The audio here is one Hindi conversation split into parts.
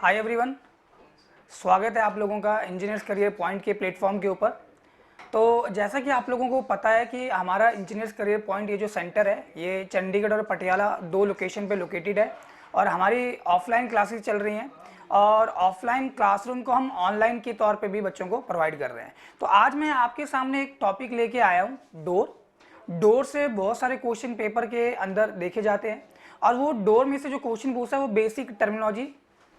हाय एवरीवन, स्वागत है आप लोगों का इंजीनियर्स करियर पॉइंट के प्लेटफॉर्म के ऊपर। तो जैसा कि आप लोगों को पता है कि हमारा इंजीनियर्स करियर पॉइंट ये जो सेंटर है ये चंडीगढ़ और पटियाला दो लोकेशन पे लोकेटेड है और हमारी ऑफलाइन क्लासेस चल रही हैं और ऑफलाइन क्लासरूम को हम ऑनलाइन के तौर पे भी बच्चों को प्रोवाइड कर रहे हैं। तो आज मैं आपके सामने एक टॉपिक लेके आया हूँ, डोर से बहुत सारे क्वेश्चन पेपर के अंदर देखे जाते हैं और वो डोर में से जो क्वेश्चन पूछता है वो बेसिक टर्मिनोलॉजी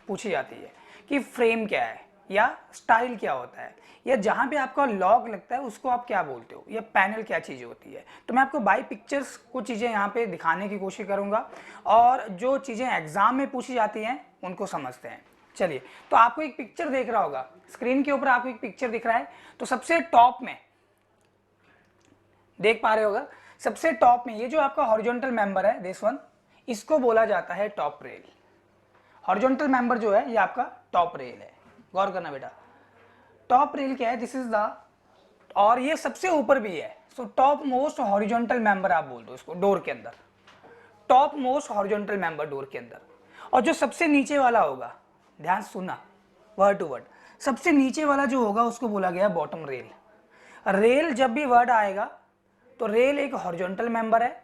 पूछी जाती है कि फ्रेम क्या है या स्टाइल क्या होता है या जहां पे आपका लॉक लगता है उसको आप क्या बोलते हो या पैनल क्या चीज़ होती है। तो मैं आपको बाय पिक्चर्स कुछ चीज़ें यहाँ पे दिखाने की कोशिश करूँगा और जो चीज़ें एग्जाम में पूछी जाती हैं उनको समझते हैं। चलिए, तो आपको एक पिक्चर देख रहा होगा स्क्रीन के ऊपर, आपको एक पिक्चर दिख रहा है। तो सबसे टॉप में देख पा रहे होगा, सबसे टॉप में ये जो आपका हॉरिजॉन्टल मेंबर है दिस वन, इसको बोला जाता है टॉप रेल। हॉरिजॉन्टल मेंबर जो है ये आपका टॉप रेल है। गौर करना बेटा, टॉप रेल क्या है, दिस इज द, और ये सबसे ऊपर भी है। So top most horizontal member आप बोल दो इसको डोर के अंदर, top most horizontal member door के अंदर। और जो सबसे नीचे वाला होगा, ध्यान सुनना वर्ड टू वर्ड, सबसे नीचे वाला जो होगा उसको बोला गया बॉटम रेल। रेल जब भी वर्ड आएगा तो रेल एक हॉरिजॉन्टल मेंबर है,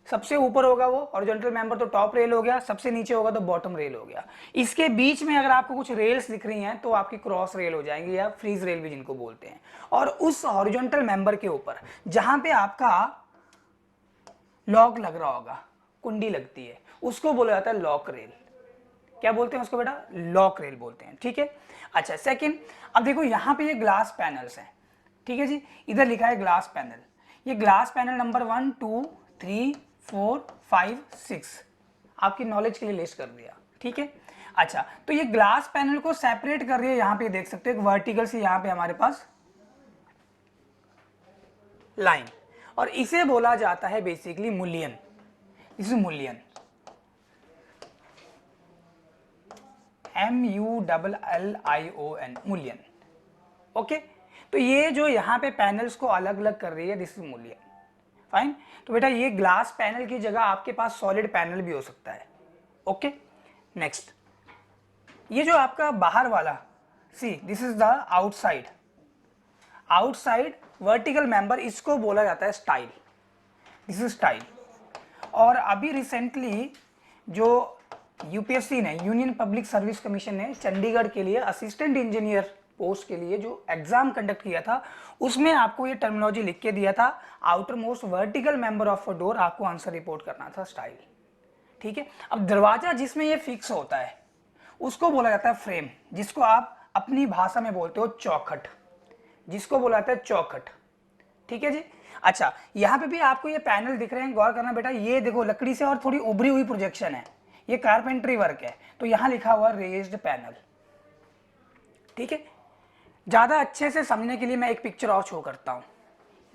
सबसे ऊपर होगा वो हॉरिजॉन्टल मेंबर तो टॉप रेल हो गया, सबसे नीचे होगा तो बॉटम रेल हो गया। इसके बीच में अगर आपको कुछ रेल्स दिख रही हैं तो आपकी क्रॉस रेल हो जाएंगी या फ्रीज रेल भी जिनको बोलते हैं। और उस हॉरिजॉन्टल मेंबर के ऊपर जहां पे आपका लॉक लग रहा होगा, कुंडी लगती है, उसको बोला जाता है लॉक रेल। क्या बोलते हैं उसको बेटा? लॉक रेल बोलते हैं। ठीक है, अच्छा सेकंड, अब देखो यहाँ पे ये ग्लास पैनल्स हैं। ठीक है जी, इधर लिखा है ग्लास पैनल। ये ग्लास पैनल नंबर 1 2 3 4 5 6 आपकी नॉलेज के लिए लिस्ट कर दिया। ठीक है, अच्छा तो ये ग्लास पैनल को सेपरेट कर रही है, यहाँ पे देख सकते हो एक वर्टिकल से यहाँ पे हमारे पास लाइन, और इसे बोला जाता है बेसिकली मुलियन। इस मुलियन, MULLION, मुलियन। ओके, तो ये जो यहाँ पे पैनल्स को अलग अलग कर रही है दिस इज मुलियन। फाइन, तो बेटा ये ग्लास पैनल की जगह आपके पास सॉलिड पैनल भी हो सकता है। ओके, नेक्स्ट, ये जो आपका बाहर वाला, see this is the outside, outside vertical member, इसको बोला जाता है स्टाइल। This is style. और अभी रिसेंटली जो यूपीएससी ने, यूनियन पब्लिक सर्विस कमीशन ने चंडीगढ़ के लिए असिस्टेंट इंजीनियर पोस्ट के लिए जो एग्जाम कंडक्ट किया था उसमें आपको ये टर्मिनोलॉजी लिख के दिया था, outer most vertical member of a door, आपको आंसर रिपोर्ट करना था स्टाइल। ठीक है, अब दरवाजा जिसमें ये फिक्स होता है उसको बोला जाता है फ्रेम, जिसको आप अपनी भाषा में बोलते हो चौखट, जिसको बोला जाता है चौखट। ठीक है जी, अच्छा यहाँ पे भी आपको ये पैनल दिख रहे हैं, गौर करना बेटा, ये देखो लकड़ी से और थोड़ी उभरी हुई प्रोजेक्शन है, ये कारपेंट्री वर्क है, तो यहां लिखा हुआ रेज्ड पैनल। ठीक है, ज्यादा अच्छे से समझने के लिए मैं एक पिक्चर और शो करता हूं।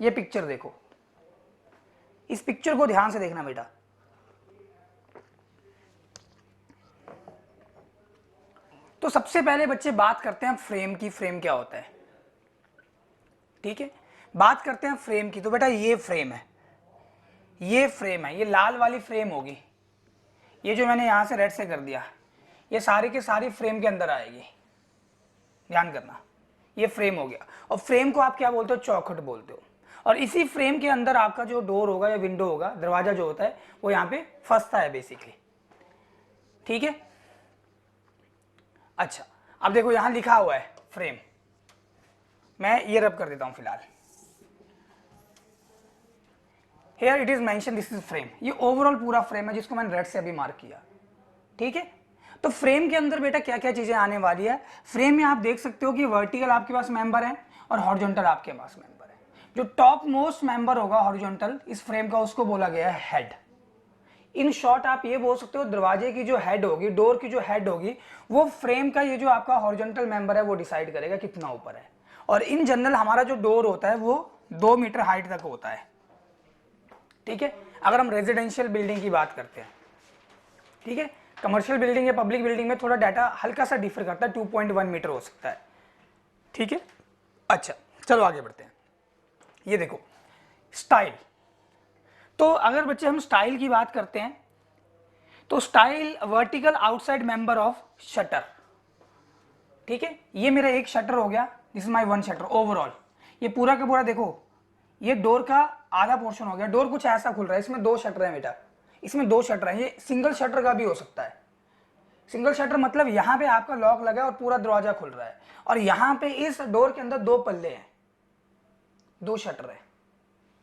ये पिक्चर देखो, इस पिक्चर को ध्यान से देखना बेटा। तो सबसे पहले बच्चे बात करते हैं फ्रेम की, फ्रेम क्या होता है। ठीक है, बात करते हैं फ्रेम की। तो बेटा ये फ्रेम है, ये फ्रेम है, ये लाल वाली फ्रेम होगी, ये जो मैंने यहां से रेड से कर दिया, ये सारी के सारी फ्रेम के अंदर आएगी। ध्यान करना, ये फ्रेम हो गया, और फ्रेम को आप क्या बोलते हो? चौखट बोलते हो। और इसी फ्रेम के अंदर आपका जो डोर होगा या विंडो होगा, दरवाजा जो होता है वो यहाँ पे फंसता है बेसिकली। ठीक है, अच्छा अब देखो यहां लिखा हुआ है फ्रेम, मैं ये रब कर देता हूं फिलहाल। Here it is mentioned this is frame, ये ओवरऑल पूरा फ्रेम है जिसको मैंने रेड से अभी मार्क किया। ठीक है, तो फ्रेम के अंदर बेटा क्या क्या चीजें आने वाली है। फ्रेम में आप देख सकते हो कि वर्टिकल आपके पास मेंबर है और हॉरिजॉन्टल आपके पास मेंबर है। जो टॉप मोस्ट मेंबर होगा हॉरिजॉन्टल इस फ्रेम का, उसको बोला गया है हेड। इन शॉर्ट आप ये बोल सकते हो दरवाजे की जो हेड होगी, डोर की जो हेड होगी, वो फ्रेम का ये जो आपका हॉरिजॉन्टल मेंबर है वो डिसाइड करेगा कितना ऊपर है। और इन जनरल हमारा जो डोर होता है वो 2 मीटर हाइट तक होता है। ठीक है, अगर हम रेजिडेंशियल बिल्डिंग की बात करते हैं। ठीक है, कमर्शियल बिल्डिंग या पब्लिक बिल्डिंग में थोड़ा डाटा हल्का सा डिफर करता है, 2.1 मीटर हो सकता है। ठीक है, अच्छा चलो आगे बढ़ते हैं। ये देखो स्टाइल, तो अगर बच्चे हम स्टाइल की बात करते हैं तो style vertical outside member of shutter, ठीक है, ये मेरा एक शटर हो गया, this is my one shutter overall. ये पूरा का पूरा देखो, ये डोर का आधा पोर्शन हो गया। डोर कुछ ऐसा खुल रहा है, इसमें 2 शटर है बेटा, इसमें 2 शटर है। ये सिंगल शटर का भी हो सकता है। सिंगल शटर मतलब यहाँ पे आपका लॉक लगा है और पूरा दरवाजा खुल रहा है, और यहाँ पे इस डोर के अंदर 2 पल्ले हैं, 2 शटर है।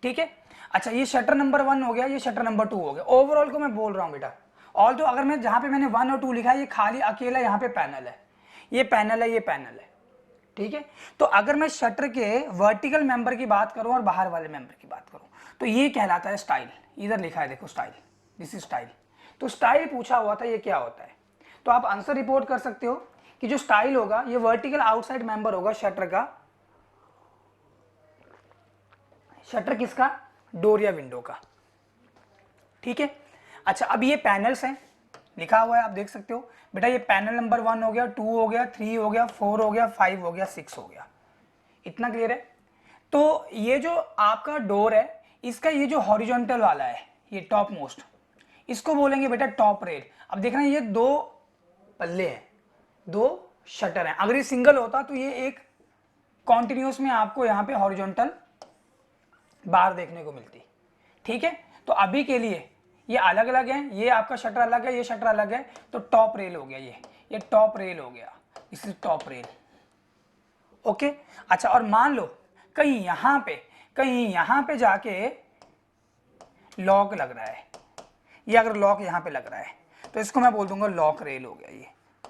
ठीक है, अच्छा ये शटर नंबर 1 हो गया, ये शटर नंबर 2 हो गया। ओवरऑल को मैं बोल रहा हूँ बेटा। ऑल तो अगर मैं जहाँ पे मैंने 1 और 2 लिखा है, ये खाली अकेला यहाँ पे पैनल है, ये पैनल है, ये पैनल है। ठीक है, तो अगर मैं शटर के वर्टिकल मेंबर की बात करूं और बाहर वाले मेंबर की बात करूं, तो ये कहलाता है स्टाइल। इधर लिखा है देखो स्टाइल, दिस इज स्टाइल। तो स्टाइल पूछा हुआ था, ये क्या होता है, तो आप आंसर रिपोर्ट कर सकते हो कि जो स्टाइल होगा ये वर्टिकल आउटसाइड मेंबर होगा शटर का। शटर किसका, डोर या विंडो का। ठीक है, अच्छा अब ये पैनल्स हैं, लिखा हुआ है आप देख सकते हो बेटा। ये पैनल नंबर 1 हो गया, 2 हो गया, 3 हो गया, 4 हो गया, 5 हो गया, 6 हो गया। इतना क्लियर है। तो ये जो आपका डोर है, इसका ये जो हॉरिजॉन्टल वाला है, ये टॉप मोस्ट, इसको बोलेंगे बेटा टॉप रेल। अब देखना ये 2 पल्ले हैं, 2 शटर हैं। अगर ये सिंगल होता तो ये एक कॉन्टिन्यूस में आपको यहाँ पे हॉरिजॉन्टल बार देखने को मिलती। ठीक है, तो अभी के लिए ये अलग अलग है, ये आपका शटर अलग है, ये शटर अलग है, तो टॉप रेल हो गया ये टॉप रेल हो गया, इस टॉप रेल। ओके, अच्छा और मान लो कहीं यहां पे जाके लॉक लग रहा है, ये अगर लॉक यहां पे लग रहा है तो इसको मैं बोल दूंगा लॉक रेल हो गया, ये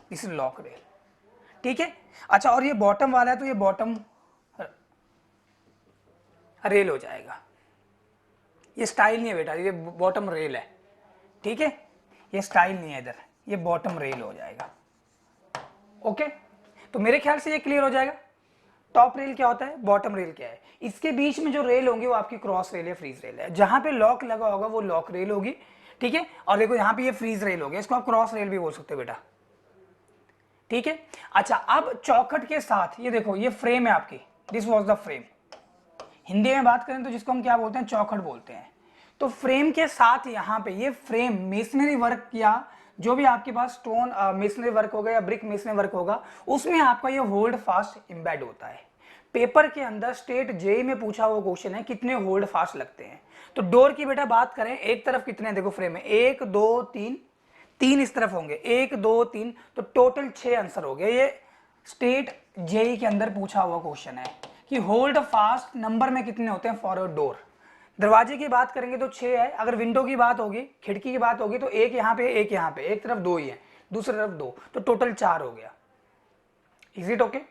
दिस इज लॉक रेल। ठीक है, अच्छा और ये बॉटम वाला है तो ये बॉटम रेल हो जाएगा। ये स्टाइल नहीं है बेटा, ये बॉटम रेल है। ठीक है, ये स्टाइल नहीं है इधर, ये बॉटम रेल हो जाएगा। ओके, तो मेरे ख्याल से ये क्लियर हो जाएगा। टॉप रेल क्या होता है, बॉटम रेल क्या है। इसके बीच में जो रेल होंगी वो आपकी क्रॉस रेल या फ्रीज रेल है। जहां पे लॉक लगा होगा वो लॉक रेल होगी। ठीक है, और देखो यहाँ पे ये फ्रीज रेल हो गया, इसको आप क्रॉस रेल भी बोल सकते हो बेटा। ठीक है, अच्छा अब चौखट के साथ ये देखो, ये फ्रेम है आपकी, this was the frame. Hindi में बात करें तो जिसको हम क्या बोलते हैं, चौखट बोलते हैं। तो फ्रेम के साथ यहाँ पे ये फ्रेम मेसनरी वर्क या जो भी आपके पास स्टोन मेसनरी वर्क होगा या ब्रिक मेसनरी वर्क होगा, उसमें आपका ये होल्ड फास्ट एम्बेड होता है। पेपर के अंदर स्टेट जेई में पूछा हुआ क्वेश्चन है कितने होल्ड फास्ट लगते हैं। तो डोर की बेटा बात करें, एक तरफ कितने देखो फ्रेम में, 1 2 3, 3 इस तरफ होंगे, 1 2 3, तो टोटल 6 आंसर हो गए। ये स्टेट जेई के अंदर पूछा हुआ क्वेश्चन है कि होल्ड फास्ट नंबर में कितने होते हैं फॉर अ डोर। दरवाजे की बात करेंगे तो 6 है, अगर विंडो की बात होगी, खिड़की की बात होगी तो एक यहाँ पे, एक यहाँ पे, एक तरफ 2 ही है, दूसरी तरफ 2, तो टोटल 4 हो गया। Is it okay.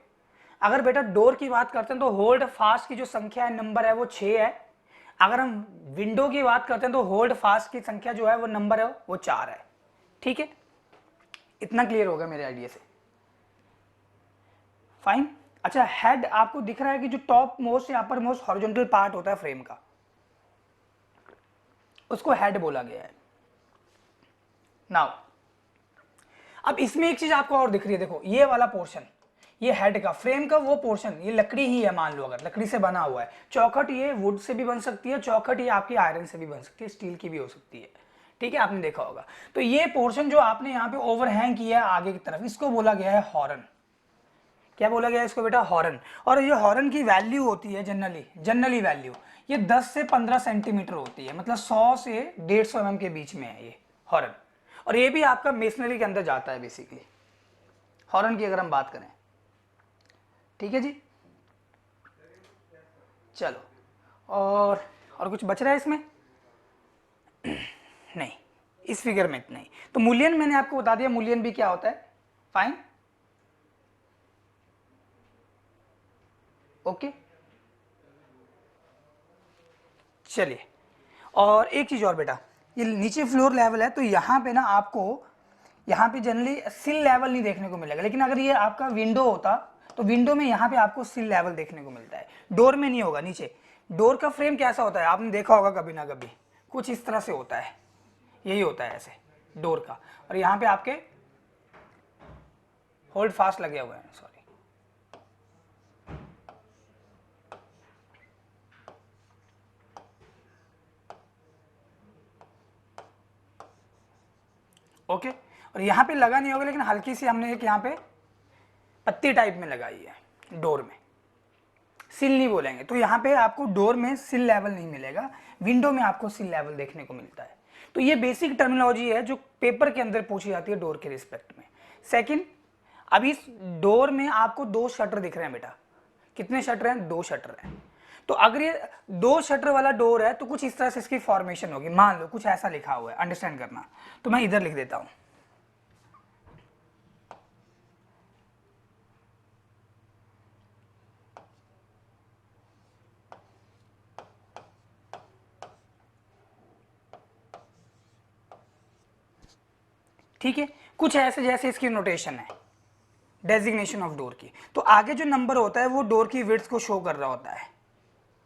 अगर बेटा डोर की बात करते हैं तो होल्ड फास्ट की जो संख्या है, नंबर है वो 6 है। अगर हम विंडो की बात करते हैं तो होल्ड फास्ट की संख्या जो है वो नंबर है वो 4 है। ठीक है, इतना क्लियर होगा मेरे आइडिया से। फाइन, अच्छा हेड आपको दिख रहा है कि जो टॉप मोस्ट या अपर मोस्ट हॉरिजॉन्टल पार्ट होता है फ्रेम का, उसको हेड बोला गया है। नाउ अब इसमें एक चीज आपको और दिख रही है, देखो ये वाला पोर्शन, ये हेड का, फ्रेम का वो पोर्शन, ये लकड़ी ही है, मान लो अगर लकड़ी से बना हुआ है। चौखट ये वुड से भी बन सकती है, चौखट ये आपकी आयरन से भी बन सकती है, स्टील की भी हो सकती है। ठीक है, आपने देखा होगा। तो ये पोर्शन जो आपने यहाँ पे ओवरहैंग किया है आगे की तरफ, इसको बोला गया है हॉर्न। क्या बोला गया है इसको बेटा, हॉर्न। और ये हॉर्न की वैल्यू होती है जनरली वैल्यू ये 10 से 15 सेंटीमीटर होती है, मतलब 100 से 150 mm के बीच में है ये हॉर्न। और ये भी आपका मेसनरी के अंदर जाता है बेसिकली, हॉर्न की अगर हम बात करें। ठीक है जी, चलो और कुछ बच रहा है इसमें नहीं, इस फिगर में नहीं। तो मूल्यन मैंने आपको बता दिया, मूल्यन भी क्या होता है। फाइन, ओके, चलिए। और एक चीज और बेटा, ये नीचे फ्लोर लेवल है तो यहाँ पे ना आपको, यहाँ पे जनरली सिल लेवल नहीं देखने को मिलेगा, लेकिन अगर ये आपका विंडो होता तो विंडो में यहाँ पे आपको सिल लेवल देखने को मिलता है, डोर में नहीं होगा। नीचे डोर का फ्रेम कैसा होता है आपने देखा होगा कभी ना कभी, कुछ इस तरह से होता है, यही होता है ऐसे डोर का। और यहाँ पे आपके होल्ड फास्ट लगे हुए हैं, सॉरी। ओके, और यहाँ पे लगा नहीं होगा लेकिन हल्की सी हमने एक यहाँ पे पत्ती टाइप में लगाई है डोर में, सिल नहीं बोलेंगे। तो यहाँ पे आपको डोर में सिल लेवल नहीं मिलेगा, विंडो में आपको सिल लेवल देखने को मिलता है। तो ये बेसिक टर्मिनोलॉजी है जो पेपर के अंदर पूछी जाती है डोर के रिस्पेक्ट में। सेकंड, अब इस डोर में आपको 2 शटर दिख रहे हैं बेटा, कितने शटर हैं? 2 शटर हैं। तो अगर ये 2 शटर वाला डोर है तो कुछ इस तरह से इसकी फॉर्मेशन होगी, मान लो कुछ ऐसा लिखा हुआ है, अंडरस्टैंड करना। तो मैं इधर लिख देता हूं, ठीक है, कुछ ऐसे जैसे इसकी नोटेशन है डेजिग्नेशन ऑफ डोर की। तो आगे जो नंबर होता है वो डोर की विड्थ को शो कर रहा होता है,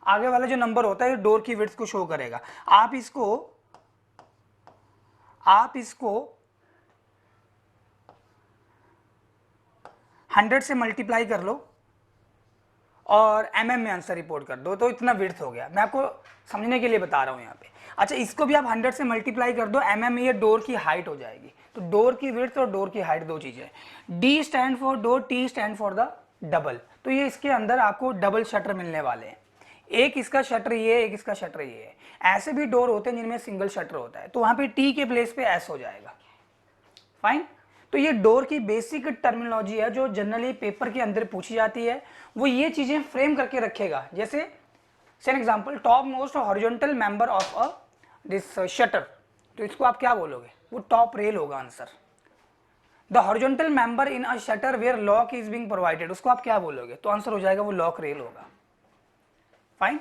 आगे वाला जो नंबर होता है डोर की विड्थ को शो करेगा। आप इसको 100 से मल्टीप्लाई कर लो और mm में आंसर रिपोर्ट कर दो, तो इतना विड्थ हो गया। मैं आपको समझने के लिए बता रहा हूं यहाँ पे। अच्छा, इसको भी आप 100 से मल्टीप्लाई कर दो, mm में ये डोर की हाइट हो जाएगी। तो डोर की विड्थ और डोर की हाइट 2 चीजें। D stand for door, T stand for the double. तो ये इसके अंदर आपको डबल शटर मिलने वाले हैं, एक इसका शटर ये, एक इसका शटर ये है। ऐसे भी डोर होते हैं जिनमें सिंगल शटर होता है, तो वहां पे T के प्लेस पे S हो जाएगा। फाइन। तो ये डोर की बेसिक टर्मिनोलॉजी है जो जनरली पेपर के अंदर पूछी जाती है। वो ये चीजें फ्रेम करके रखेगा, जैसे for example top most horizontal member of a this shutter, तो इसको आप क्या बोलोगे? वो टॉप रेल होगा answer. The horizontal member in a shutter where lock is being provided, उसको आप क्या बोलोगे? तो आंसर हो जाएगा वो लॉक रेल होगा। फाइन।